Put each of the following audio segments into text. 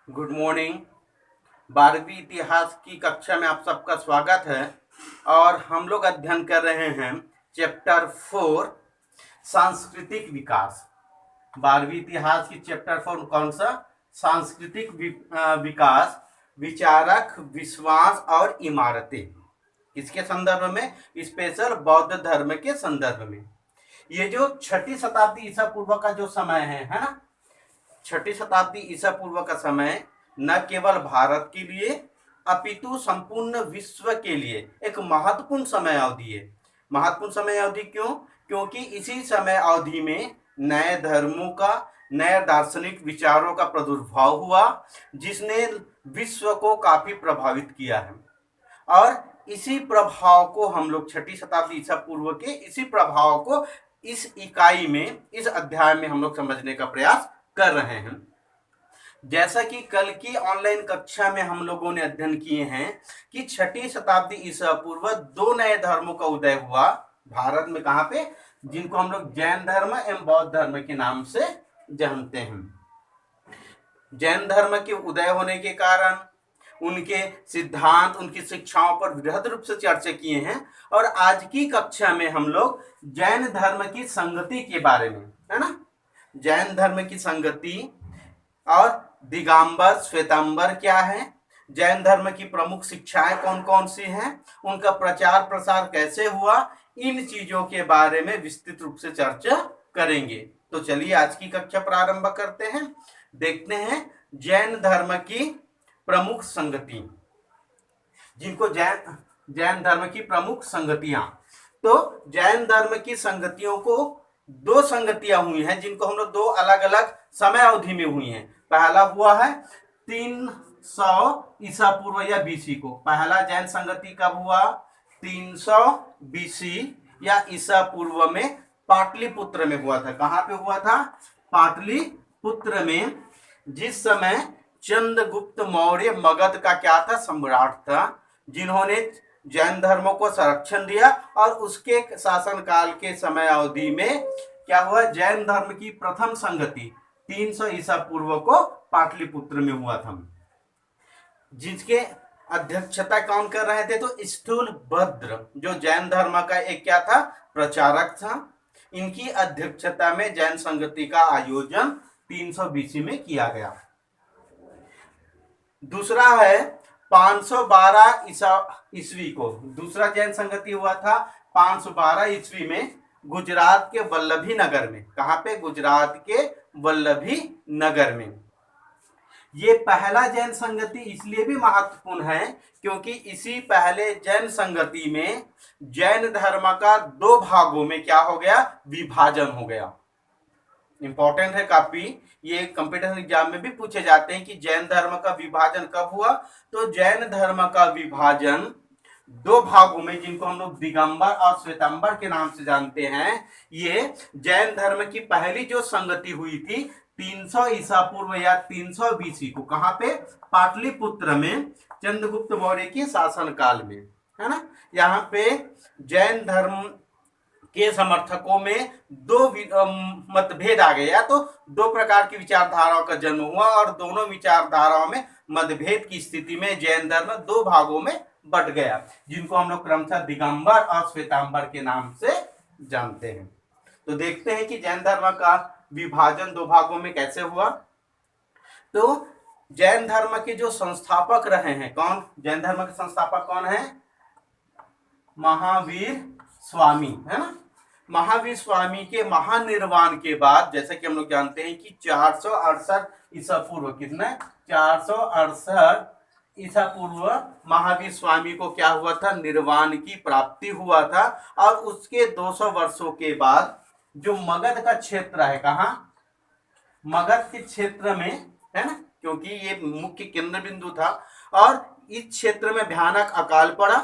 Good morning. 12वीं इतिहास की कक्षा में आप सबका स्वागत है। और हम लोग अध्ययन कर रहे हैं चैप्टर 4 सांस्कृतिक विकास। 12वीं इतिहास की चैप्टर 4 कौन सा? सांस्कृतिक विकास, विचारक, विश्वास और इमारतें। इसके संदर्भ में स्पेशल बौद्ध धर्म के संदर्भ में ये जो छठी शताब्दी ईसा पूर्व का जो समय है ना, छठी शताब्दी ईसा पूर्व का समय न केवल भारत के लिए अपितु संपूर्ण विश्व के लिए एक महत्वपूर्ण समय अवधि है। महत्वपूर्ण समय अवधि क्यों? क्योंकि इसी समय अवधि में नए धर्मों का, नए दार्शनिक विचारों का प्रादुर्भाव हुआ, जिसने विश्व को काफी प्रभावित किया है। और इसी प्रभाव को हम लोग छठी शताब्दी ईसा पूर्व के इसी प्रभाव को इस इकाई में, इस अध्याय में हम लोग समझने का प्रयास कर रहे हैं। जैसा कि कल की ऑनलाइन कक्षा में हम लोगों ने अध्ययन किए हैं कि छठी शताब्दी ईसा पूर्व दो नए धर्मों का उदय हुआ भारत में। कहां पे? जिनको हम लोग जैन धर्म एवं बौद्ध धर्म के नाम से जानते हैं। जैन धर्म के उदय होने के कारण उनके सिद्धांत, उनकी शिक्षाओं पर वृहद रूप से चर्चा किए हैं। और आज की कक्षा में हम लोग जैन धर्म की संगति के बारे में, है ना, जैन धर्म की संगति और दिगंबर श्वेतांबर क्या है, जैन धर्म की प्रमुख शिक्षाएं कौन कौन सी हैं, उनका प्रचार प्रसार कैसे हुआ, इन चीजों के बारे में विस्तृत रूप से चर्चा करेंगे। तो चलिए आज की कक्षा प्रारंभ करते हैं। देखते हैं जैन धर्म की प्रमुख संगति, जिनको जैन धर्म की प्रमुख संगतियां। तो जैन धर्म की संगतियों को दो संगतियां हुई हैं, जिनको हम लोग दो अलग अलग समय अवधि में हुई हैं। पहला हुआ है 300 ईसा पूर्व या बीसी को। पहला जैन संगति कब हुआ? 300 बीसी या ईसा पूर्व में पाटलिपुत्र में हुआ था। कहां पे हुआ था? पाटलिपुत्र में। जिस समय चंद्रगुप्त मौर्य मगध का क्या था? सम्राट था, जिन्होंने जैन धर्मों को संरक्षण दिया। और उसके शासनकाल के समय अवधि में क्या हुआ? जैन धर्म की प्रथम संगति 300 ईसा पूर्व को पाटलिपुत्र में हुआ था, जिसके अध्यक्षता कौन कर रहे थे? तो स्थूलभद्र, जो जैन धर्म का एक क्या था? प्रचारक था। इनकी अध्यक्षता में जैन संगति का आयोजन 300 बीसी में किया गया। दूसरा है 512 ईस्वी को दूसरा जैन संगति हुआ था 512 ईस्वी में गुजरात के वल्लभी नगर में। कहां पे? गुजरात के वल्लभी नगर में। ये पहला जैन संगति इसलिए भी महत्वपूर्ण है क्योंकि इसी पहले जैन संगति में जैन धर्म का दो भागों में क्या हो गया? विभाजन हो गया। इंपॉर्टेंट है काफी, ये कंप्यूटर एग्जाम में भी पूछे जाते हैं कि जैन धर्म का विभाजन कब हुआ। तो जैन धर्म का विभाजन दो भागों में, जिनको हम लोग दिगंबर और श्वेतांबर के नाम से जानते हैं, ये जैन धर्म की पहली जो संगति हुई थी 300 ईसा पूर्व या 300 बीसी को। कहां पे? पाटलिपुत्र में, चंद्रगुप्त मौर्य के शासन काल में, है ना। यहाँ पे जैन धर्म के समर्थकों में दो मतभेद आ गए, या तो दो प्रकार की विचारधाराओं का जन्म हुआ और दोनों विचारधाराओं में मतभेद की स्थिति में जैन धर्म दो भागों में बट गया, जिनको हम लोग क्रमशः दिगंबर और श्वेतांबर के नाम से जानते हैं। तो देखते हैं कि जैन धर्म का विभाजन दो भागों में कैसे हुआ। तो जैन धर्म के जो संस्थापक रहे हैं, कौन? जैन धर्म के संस्थापक कौन है? महावीर स्वामी, है ना। महावीर स्वामी के महानिर्वाण के बाद, जैसे कि हम लोग जानते हैं कि 468 ईसा पूर्व, कितना? 468 ईसा पूर्व महावीर स्वामी को क्या हुआ था? निर्वाण की प्राप्ति हुआ था। और उसके 200 वर्षों के बाद जो मगध का क्षेत्र है, कहां? मगध के क्षेत्र में, है ना, क्योंकि ये मुख्य केंद्र बिंदु था। और इस क्षेत्र में भयानक अकाल पड़ा।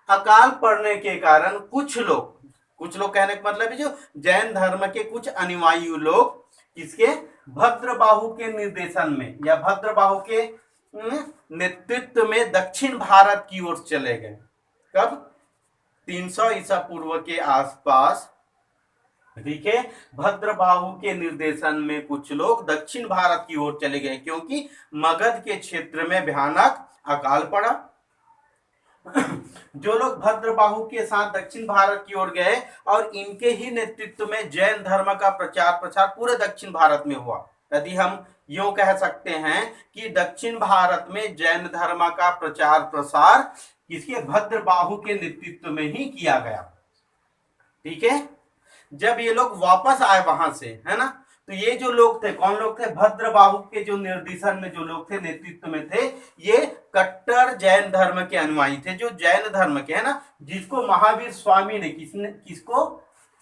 अकाल पड़ने के कारण कुछ लोग कहने का मतलब है जो जैन धर्म के कुछ अनुयायी लोग, किसके? भद्रबाहु के निर्देशन में या भद्रबाहु के नेतृत्व में दक्षिण भारत की ओर चले गए। कब? 300 ईसा पूर्व के आसपास ठीक है। भद्रबाहु के निर्देशन में कुछ लोग दक्षिण भारत की ओर चले गए क्योंकि मगध के क्षेत्र में भयानक अकाल पड़ा। जो लोग भद्रबाहु के साथ दक्षिण भारत की ओर गए और इनके ही नेतृत्व में जैन धर्म का प्रचार प्रसार पूरे दक्षिण भारत में हुआ। यदि हम यूं कह सकते हैं कि दक्षिण भारत में जैन धर्म का प्रचार प्रसार किसके, भद्रबाहु के नेतृत्व में ही किया गया। ठीक है। जब ये लोग वापस आए वहां से, है ना, तो ये जो लोग थे, कौन लोग थे, भद्रबाहु के जो निर्देशन में जो लोग थे, नेतृत्व में थे, ये कट्टर जैन धर्म के अनुयायी थे, जो जैन धर्म के, है ना, जिसको महावीर स्वामी ने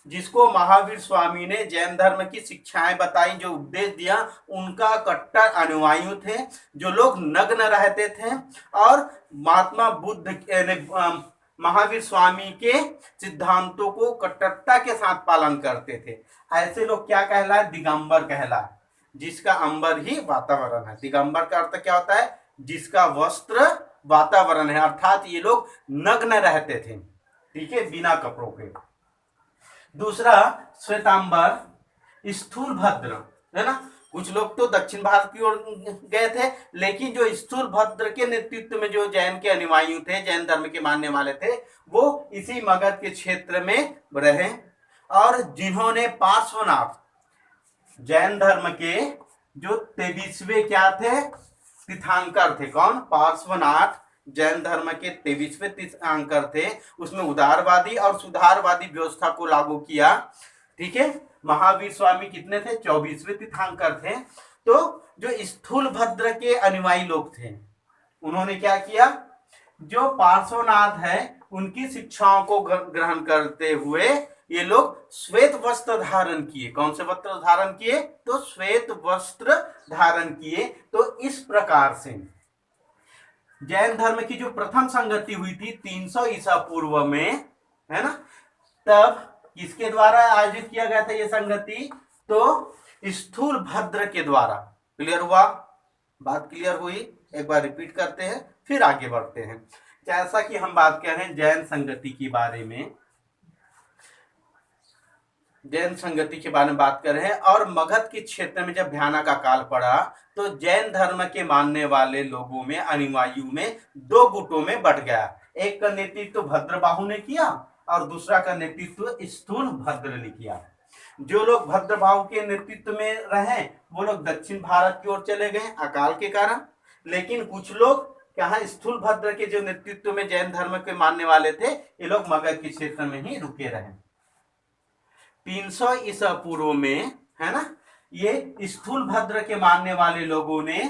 जिसको महावीर स्वामी ने जैन धर्म की शिक्षाएं बताई, जो उपदेश दिया, उनका कट्टर अनुयायी थे। जो लोग नग्न रहते थे और महात्मा बुद्ध महावीर स्वामी के सिद्धांतों को कट्टरता के साथ पालन करते थे, ऐसे लोग क्या कहलाए, दिगंबर कहलाए, जिसका अंबर ही वातावरण है। दिगंबर का अर्थ क्या होता है, जिसका वस्त्र वातावरण है, अर्थात ये लोग नग्न रहते थे, ठीक है, बिना कपड़ों के। दूसरा श्वेतांबर, स्थूल भद्र, है ना, कुछ लोग तो दक्षिण भारत की ओर गए थे, लेकिन जो स्थूल भद्र के नेतृत्व में जो जैन के अनुयायी थे, जैन धर्म के मानने वाले थे, वो इसी मगध के क्षेत्र में रहे और जिन्होंने पार्श्वनाथ जैन धर्म के जो 23वें क्या थे, तीर्थंकर थे। कौन, पार्श्वनाथ जैन धर्म के 23वें तीर्थंकर थे। उसमें उदारवादी और सुधारवादी व्यवस्था को लागू किया। ठीक है। महावीर स्वामी कितने थे, 24वें तीर्थंकर थे। तो जो स्थूल भद्र के अनुयायी लोग थे, उन्होंने क्या किया, जो पार्श्वनाथ है उनकी शिक्षाओं को ग्रहण करते हुए ये लोग श्वेत वस्त्र धारण किए। कौन से वस्त्र धारण किए, तो श्वेत वस्त्र धारण किए। तो इस प्रकार से जैन धर्म की जो प्रथम संगति हुई थी 300 ईसा पूर्व में, है ना, तब किसके द्वारा आयोजित किया गया था ये संगति, तो स्थूल भद्र के द्वारा। क्लियर हुआ, बात क्लियर हुई, एक बार रिपीट करते हैं फिर आगे बढ़ते हैं। जैसा कि हम बात कर रहे हैं जैन संगति के बारे में, जैन संगति के बारे में बात कर रहे हैं, और मगध के क्षेत्र में जब भयानक अकाल पड़ा तो जैन धर्म के मानने वाले लोगों में, अनुयायियों में दो गुटों में बट गया। एक का नेतृत्व भद्रबाहु ने किया और दूसरा का नेतृत्व स्थूल भद्र ने किया। जो लोग भद्रबाहु के नेतृत्व में रहे वो लोग दक्षिण भारत की ओर चले गए अकाल के कारण, लेकिन कुछ लोग यहाँ स्थूल भद्र के जो नेतृत्व में जैन धर्म के मानने वाले थे, ये लोग मगध के क्षेत्र में ही रुके रहे। 300 ईसा पूर्व में, है ना, ये स्थूल भद्र के मानने वाले लोगों ने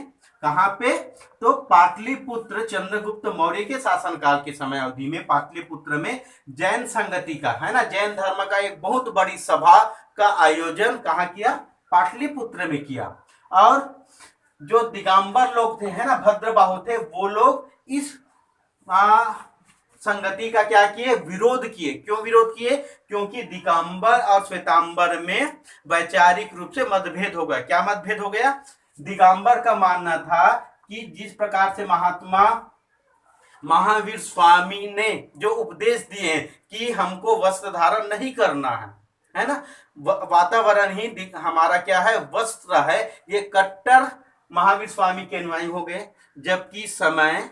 कहां पे, तो पाटलिपुत्र चंद्रगुप्त मौर्य के शासनकाल के समय अवधि में पाटलिपुत्र में जैन संगति का, है ना, जैन धर्म का एक बहुत बड़ी सभा का आयोजन कहां किया, पाटलिपुत्र में किया। और जो दिगंबर लोग थे, है ना, भद्रबाहु थे, वो लोग इस संगति का क्या किए, विरोध किए। क्यों विरोध किए, क्योंकि दिगंबर और श्वेतांबर में वैचारिक रूप से मतभेद हो गया। क्या मतभेद हो गया, दिगंबर का मानना था कि जिस प्रकार से महात्मा महावीर स्वामी ने जो उपदेश दिए कि हमको वस्त्र धारण नहीं करना है ना, वातावरण ही हमारा क्या है, वस्त्र है, ये कट्टर महावीर स्वामी के अनुयायी हो गए। जबकि समय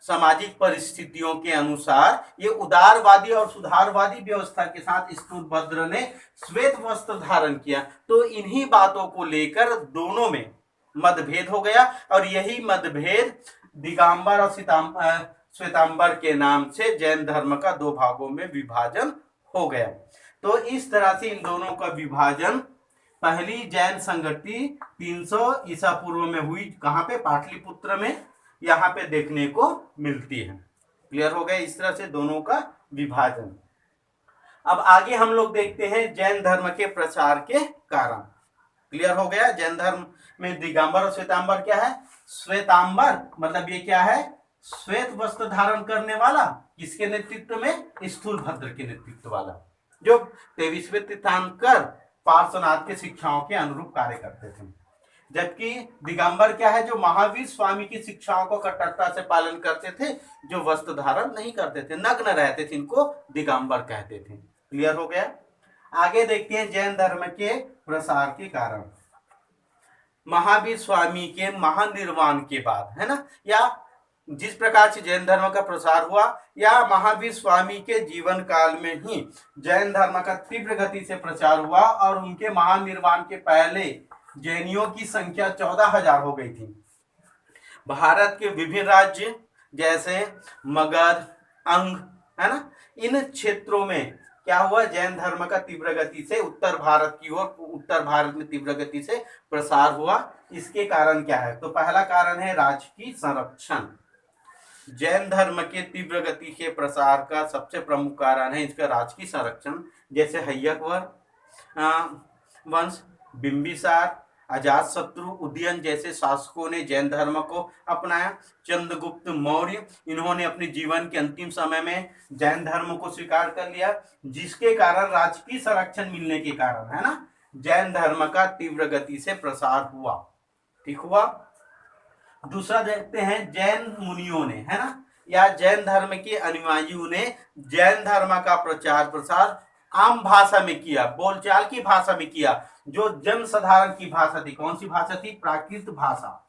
सामाजिक परिस्थितियों के अनुसार ये उदारवादी और सुधारवादी व्यवस्था के साथ स्थूल भद्र ने श्वेत वस्त्र धारण किया। तो इन्हीं बातों को लेकर दोनों में मतभेद हो गया और यही मतभेद दिगंबर और श्वेतांबर के नाम से जैन धर्म का दो भागों में विभाजन हो गया। तो इस तरह से इन दोनों का विभाजन पहली जैन संगति 300 ईसा पूर्व में हुई, कहां पे, पाटलिपुत्र में, यहां पे देखने को मिलती है। क्लियर हो गया, इस तरह से दोनों का विभाजन। अब आगे हम लोग देखते हैं जैन धर्म के प्रचार के कारण। क्लियर हो गया, जैन धर्म में दिगंबर और श्वेतांबर क्या है, श्वेतांबर मतलब ये क्या है, श्वेत वस्त्र धारण करने वाला, किसके नेतृत्व में, स्थूल भद्र के नेतृत्व वाला, जो 23वें तीर्थंकर पार्श्वनाथ के शिक्षाओं के अनुरूप कार्य करते थे। जबकि दिगंबर क्या है, जो महावीर स्वामी की शिक्षाओं को कट्टरता से पालन करते थे, जो वस्त्र धारण नहीं करते थे, नग्न रहते थे, इनको दिगंबर कहते थे। क्लियर हो गया। आगे देखते हैं जैन धर्म के प्रसार के कारण। महावीर स्वामी के महानिर्वाण के बाद, है ना, या जिस प्रकार से जैन धर्म का प्रसार हुआ, या महावीर स्वामी के जीवन काल में ही जैन धर्म का तीव्र गति से प्रचार हुआ और उनके महानिर्वाण के पहले जैनियों की संख्या 14,000 हो गई थी। भारत के विभिन्न राज्य जैसे मगध, अंग, है ना, इन क्षेत्रों में क्या हुआ, जैन धर्म का तीव्र गति से उत्तर भारत की ओर, उत्तर भारत में तीव्र गति से प्रसार हुआ। इसके कारण क्या है, तो पहला कारण है राजकीय संरक्षण। जैन धर्म के तीव्र गति के प्रसार का सबसे प्रमुख कारण है इसका राजकीय संरक्षण। जैसे हय्यक वंश, बिंबिसार, अजातशत्रु, उदयन जैसे शासकों ने जैन धर्म को अपनाया। चंद्रगुप्त मौर्य, इन्होंने अपने जीवन के अंतिम समय में जैन धर्म को स्वीकार कर लिया, जिसके कारण राजकीय संरक्षण मिलने के कारण, है ना, जैन धर्म का तीव्र गति से प्रसार हुआ। ठीक हुआ। दूसरा देखते हैं जैन मुनियों ने, है ना, या जैन धर्म के अनुयायियों ने जैन धर्म का प्रचार प्रसार आम भाषा में किया, बोलचाल की भाषा में किया, जो जन साधारण की भाषा थी। कौन सी भाषा थी, प्राकृत भाषा।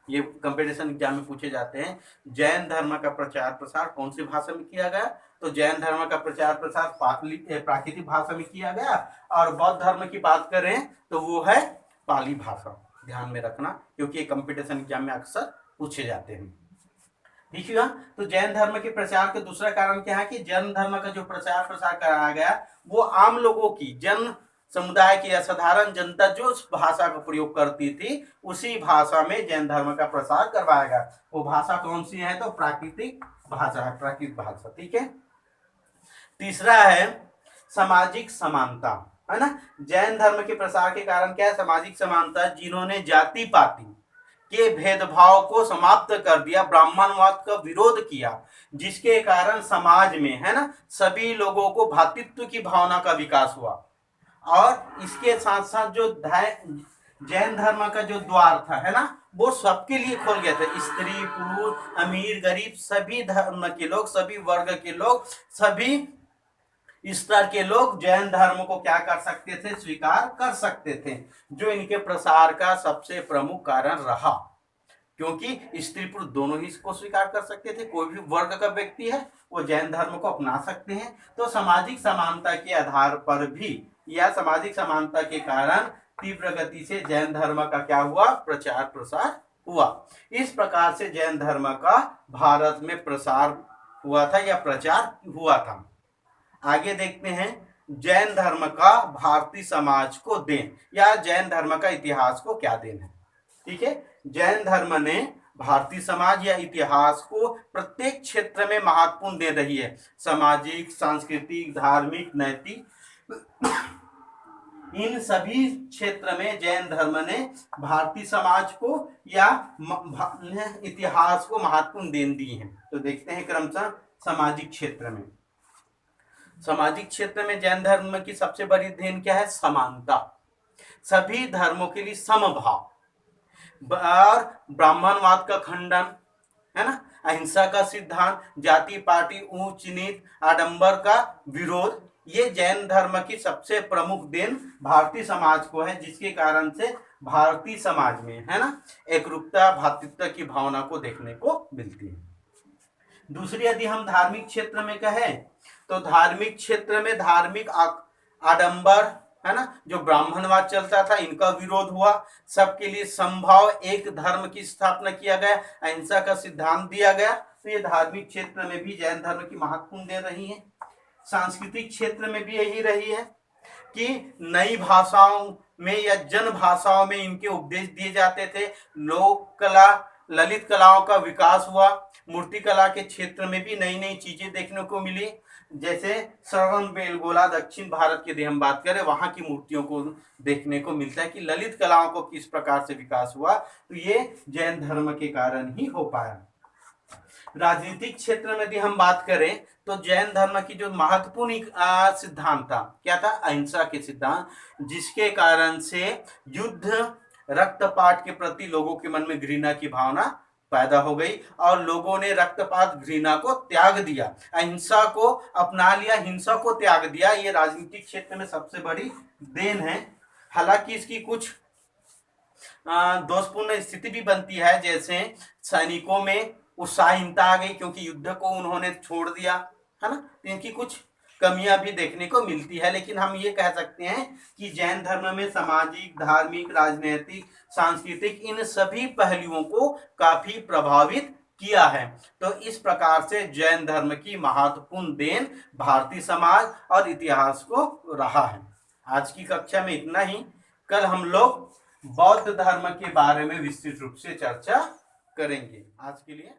ये कंपटीशन एग्जाम में पूछे जाते हैं, जैन धर्म का प्रचार प्रसार कौन सी भाषा में किया गया, तो जैन धर्म का प्रचार प्रसार प्राकृतिक भाषा में किया गया। और बौद्ध धर्म की बात करें तो वो है पाली भाषा। ध्यान में रखना, क्योंकि ये कंपटीशन एग्जाम में अक्सर पूछे जाते हैं। ठीक है। तो जैन धर्म के प्रचार का दूसरा कारण क्या है कि जैन धर्म का जो प्रचार प्रसार कराया गया वो आम लोगों की, जन समुदाय की या साधारण जनता जो उस भाषा का प्रयोग करती थी उसी भाषा में जैन धर्म का प्रसार करवाया गया। वो भाषा कौन सी है, तो प्राकृतिक भाषा है, प्राकृत भाषा। ठीक है। तीसरा है सामाजिक समानता, है ना। जैन धर्म के प्रसार के कारण क्या है, सामाजिक समानता, जिन्होंने जाति पाति के भेदभाव को समाप्त कर दिया, ब्राह्मणवाद का विरोध किया, जिसके कारण समाज में, है ना, सभी लोगों को भ्रातृत्व की भावना का विकास हुआ। और इसके साथ साथ जो जैन धर्म का जो द्वार था, है ना, वो सबके लिए खोल गया था। स्त्री पुरुष, अमीर गरीब, सभी धर्म के लोग, सभी वर्ग के लोग, सभी स्तर के लोग जैन धर्म को क्या कर सकते थे, स्वीकार कर सकते थे, जो इनके प्रसार का सबसे प्रमुख कारण रहा। क्योंकि स्त्री पुरुष दोनों ही इसको स्वीकार कर सकते थे, कोई भी वर्ग का व्यक्ति है वो जैन धर्म को अपना सकते हैं। तो सामाजिक समानता के आधार पर भी या सामाजिक समानता के कारण तीव्र गति से जैन धर्म का क्या हुआ, प्रचार प्रसार हुआ। इस प्रकार से जैन धर्म का भारत में प्रसार हुआ था या प्रचार हुआ था। आगे देखते हैं जैन धर्म का भारतीय समाज को देन, या जैन धर्म का इतिहास को क्या देन है। ठीक है। जैन धर्म ने भारतीय समाज या इतिहास को प्रत्येक क्षेत्र में महत्वपूर्ण दे रही है, सामाजिक, सांस्कृतिक, धार्मिक, नैतिक, इन सभी क्षेत्र में जैन धर्म ने भारतीय समाज को या इतिहास को महत्वपूर्ण देन दी है। तो देखते हैं क्रमशः सामाजिक क्षेत्र में। सामाजिक क्षेत्र में जैन धर्म की सबसे बड़ी देन क्या है, समानता, सभी धर्मों के लिए समभाव, और ब्राह्मणवाद का खंडन, है ना, अहिंसा का सिद्धांत, जाति पाति, ऊंच नीच, आडंबर का विरोध, ये जैन धर्म की सबसे प्रमुख देन भारतीय समाज को है, जिसके कारण से भारतीय समाज में, है ना, एकरूपता, भ्रातृत्व की भावना को देखने को मिलती है। दूसरी यदि हम धार्मिक क्षेत्र में कहें तो धार्मिक क्षेत्र में धार्मिक आडंबर, है ना, जो ब्राह्मणवाद चलता था इनका विरोध हुआ, सबके लिए संभाव एक धर्म की स्थापना किया गया, अहिंसा का सिद्धांत दिया गया। तो ये धार्मिक क्षेत्र में भी जैन धर्म की महत्वपूर्ण दे रही है। सांस्कृतिक क्षेत्र में भी यही रही है कि नई भाषाओं में या जन भाषाओं में इनके उपदेश दिए जाते थे, लोक कला, ललित कलाओं का विकास हुआ, मूर्ति कला के क्षेत्र में भी नई नई चीजें देखने को मिली। जैसे श्रवण बेलगोला दक्षिण भारत की यदि हम बात करें, वहां की मूर्तियों को देखने को मिलता है कि ललित कलाओं को किस प्रकार से विकास हुआ, तो ये जैन धर्म के कारण ही हो पाया। राजनीतिक क्षेत्र में यदि हम बात करें तो जैन धर्म की जो महत्वपूर्ण सिद्धांत था क्या था, अहिंसा के सिद्धांत, जिसके कारण से युद्ध, रक्तपात के प्रति लोगों के मन में घृणा की भावना पैदा हो गई और लोगों ने रक्तपात घृणा को त्याग दिया, अहिंसा को अपना लिया, हिंसा को त्याग दिया। ये राजनीतिक क्षेत्र में सबसे बड़ी देन है। हालांकि इसकी कुछ दोषपूर्ण स्थिति भी बनती है, जैसे सैनिकों में उत्साहहीनता आ गई क्योंकि युद्ध को उन्होंने छोड़ दिया, है ना। इनकी कुछ कमियां भी देखने को मिलती है, लेकिन हम ये कह सकते हैं कि जैन धर्म में सामाजिक, धार्मिक, राजनीतिक, सांस्कृतिक इन सभी पहलुओं को काफी प्रभावित किया है। तो इस प्रकार से जैन धर्म की महत्वपूर्ण देन भारतीय समाज और इतिहास को रहा है। आज की कक्षा में इतना ही। कल हम लोग बौद्ध धर्म के बारे में विस्तृत रूप से चर्चा करेंगे। आज के लिए